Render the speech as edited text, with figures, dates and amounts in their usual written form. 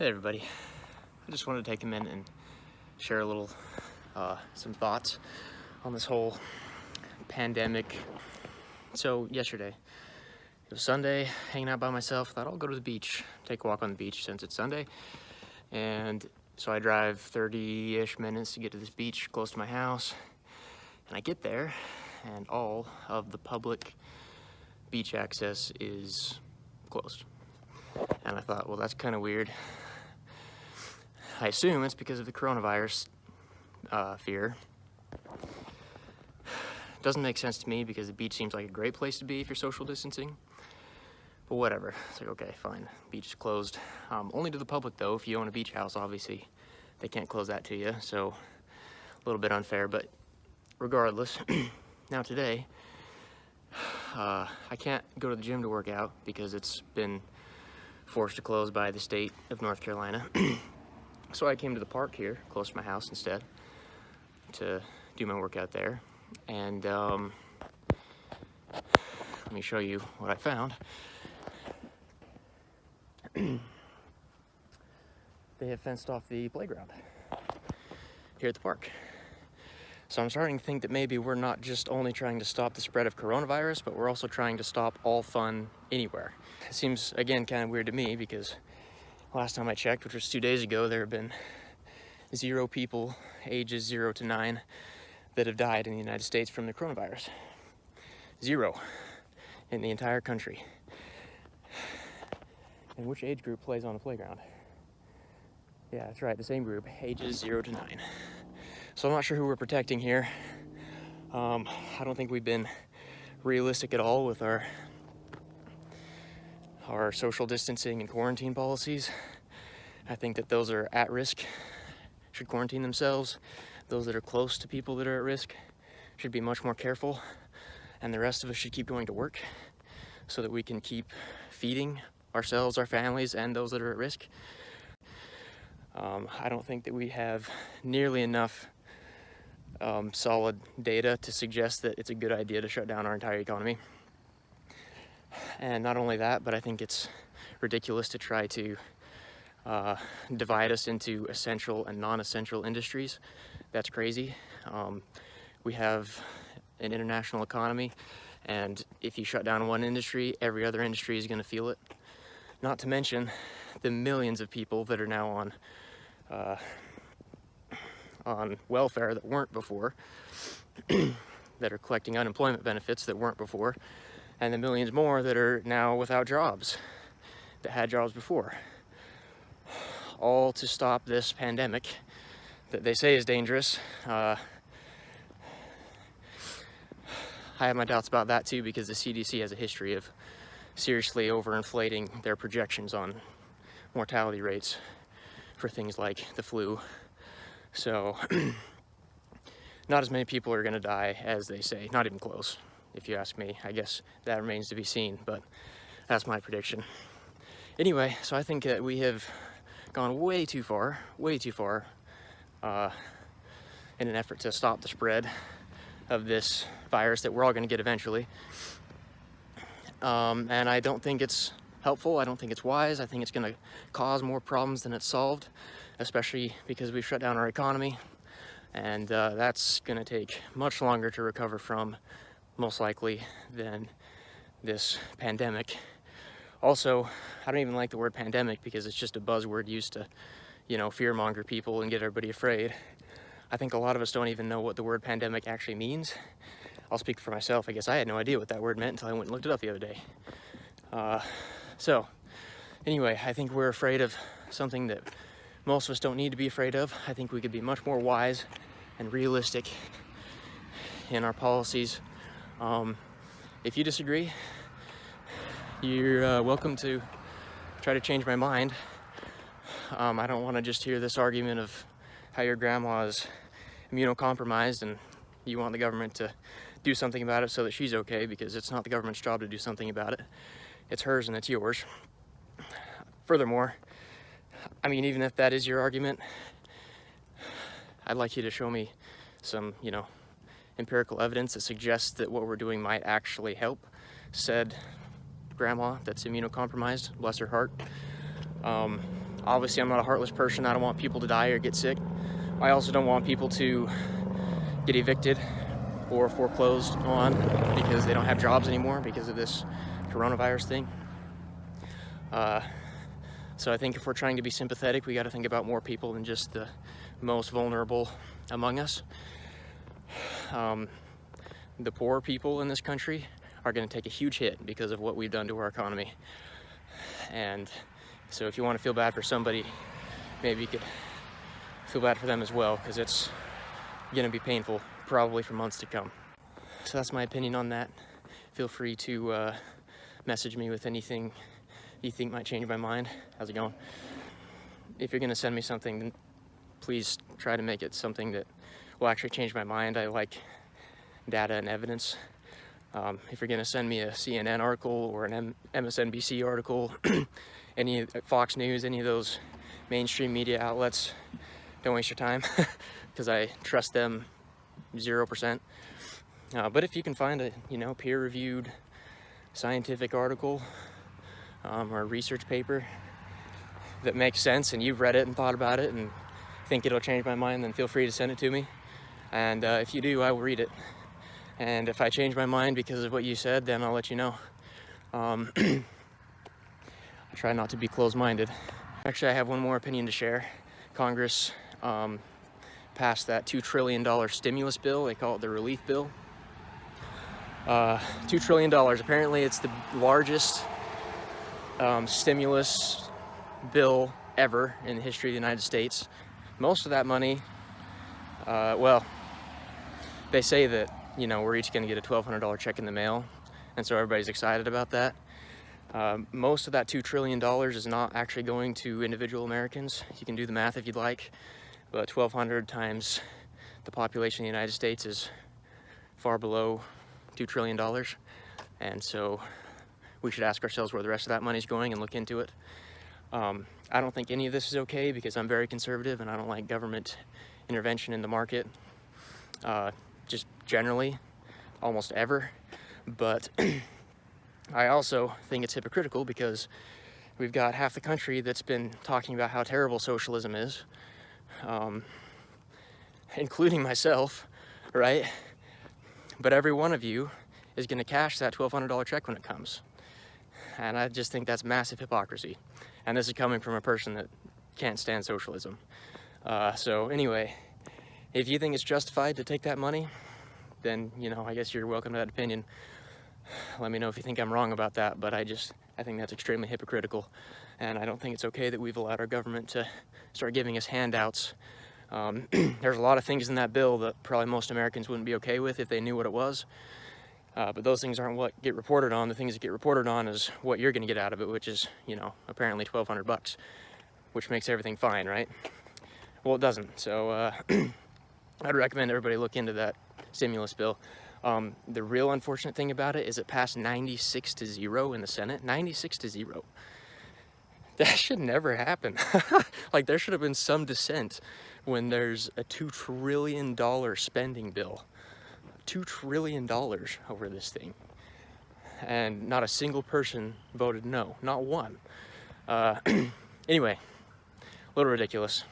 Hey everybody, I just wanted to take a minute and share a little, some thoughts on this whole pandemic. So yesterday, it was Sunday, hanging out by myself, thought I'll go to the beach, take a walk on the beach since it's Sunday. And so I drive 30-ish minutes to get to this beach close to my house. And I get there and all of the public beach access is closed. And I thought, well, that's kind of weird. I assume it's because of the coronavirus fear. Doesn't make sense to me because the beach seems like a great place to be if you're social distancing. But whatever, it's like, okay, fine, beach is closed. Only to the public though. If you own a beach house, obviously they can't close that to you, so a little bit unfair, but regardless. Now today, I can't go to the gym to work out because it's been forced to close by the state of North Carolina. So I came to the park here, close to my house instead, to do my workout there. And let me show you what I found. They have fenced off the playground here at the park. So I'm starting to think that maybe we're not just only trying to stop the spread of coronavirus, but we're also trying to stop all fun anywhere. It seems, again, kind of weird to me because last time I checked, which was 2 days ago, there have been 0 people ages 0 to 9 that have died in the United States from the coronavirus. 0 in the entire country. And which age group plays on the playground? Yeah, that's right, the same group, ages 0 to 9. So I'm not sure who we're protecting here. I don't think we've been realistic at all with our social distancing and quarantine policies. I think that those are at risk should quarantine themselves. Those that are close to people that are at risk should be much more careful. And the rest of us should keep going to work so that we can keep feeding ourselves, our families, and those that are at risk. I don't think that we have nearly enough solid data to suggest that it's a good idea to shut down our entire economy. And not only that, but I think it's ridiculous to try to divide us into essential and non-essential industries. That's crazy. We have an international economy, and if you shut down one industry, every other industry is going to feel it. Not to mention the millions of people that are now on welfare that weren't before, that are collecting unemployment benefits that weren't before, and the millions more that are now without jobs, that had jobs before. All to stop this pandemic that they say is dangerous. I have my doubts about that too, because the CDC has a history of seriously overinflating their projections on mortality rates for things like the flu. So not as many people are going to die as they say, not even close, if you ask me. I guess that remains to be seen, but that's my prediction. Anyway, so I think that we have gone way too far in an effort to stop the spread of this virus that we're all going to get eventually. And I don't think it's helpful. I don't think it's wise. I think it's going to cause more problems than it's solved, especially because we've shut down our economy. And that's going to take much longer to recover from, most likely, than this pandemic. Also, I don't even like the word pandemic because it's just a buzzword used to, fearmonger people and get everybody afraid. I think a lot of us don't even know what the word pandemic actually means. I'll speak for myself. I guess I had no idea what that word meant until I went and looked it up the other day. So, anyway, I think we're afraid of something that most of us don't need to be afraid of. I think we could be much more wise and realistic in our policies. If you disagree, you're welcome to try to change my mind. I don't want to just hear this argument of how your grandma is immunocompromised and you want the government to do something about it so that she's okay, because it's not the government's job to do something about it. It's hers and it's yours. Furthermore, even if that is your argument, I'd like you to show me some, empirical evidence that suggests that what we're doing might actually help said grandma that's immunocompromised, bless her heart. Obviously, I'm not a heartless person. I don't want people to die or get sick. I also don't want people to get evicted or foreclosed on because they don't have jobs anymore because of this coronavirus thing. So I think if we're trying to be sympathetic, we got to think about more people than just the most vulnerable among us. The poor people in this country are going to take a huge hit because of what we've done to our economy. And so if you want to feel bad for somebody, maybe you could feel bad for them as well, because it's going to be painful, probably for months to come. So that's my opinion on that. Feel free to message me with anything you think might change my mind. How's it going? If you're going to send me something, then please try to make it something that will actually change my mind. I like data and evidence. If you're going to send me a CNN article or an MSNBC article, any Fox News, any of those mainstream media outlets, don't waste your time, because I trust them 0%. But if you can find a peer-reviewed scientific article or a research paper that makes sense, and you've read it and thought about it and think it'll change my mind, then feel free to send it to me. And if you do, I will read it. And if I change my mind because of what you said, then I'll let you know. I try not to be closed-minded. Actually, I have one more opinion to share. Congress passed that $2 trillion stimulus bill. They call it the relief bill. $2 trillion. Apparently, it's the largest stimulus bill ever in the history of the United States. Most of that money, well, they say that we're each going to get a $1,200 check in the mail, and so everybody's excited about that. Most of that $2 trillion is not actually going to individual Americans. You can do the math if you'd like, but 1,200 times the population of the United States is far below $2 trillion, and so we should ask ourselves where the rest of that money is going and look into it. I don't think any of this is okay because I'm very conservative and I don't like government intervention in the market. Just generally, almost ever. But I also think it's hypocritical because we've got half the country that's been talking about how terrible socialism is, including myself, right? But every one of you is going to cash that $1,200 check when it comes. And I just think that's massive hypocrisy. And this is coming from a person that can't stand socialism. So anyway, if you think it's justified to take that money, then, I guess you're welcome to that opinion. Let me know if you think I'm wrong about that, but I think that's extremely hypocritical, and I don't think it's okay that we've allowed our government to start giving us handouts. There's a lot of things in that bill that probably most Americans wouldn't be okay with if they knew what it was, but those things aren't what get reported on. The things that get reported on is what you're going to get out of it, which is, apparently $1,200, which makes everything fine, right? Well, it doesn't, so I'd recommend everybody look into that stimulus bill. The real unfortunate thing about it is it passed 96-0 in the Senate. 96-0. That should never happen. Like, there should have been some dissent when there's a $2 trillion spending bill. $2 trillion over this thing. And not a single person voted no. Not one. Anyway, a little ridiculous.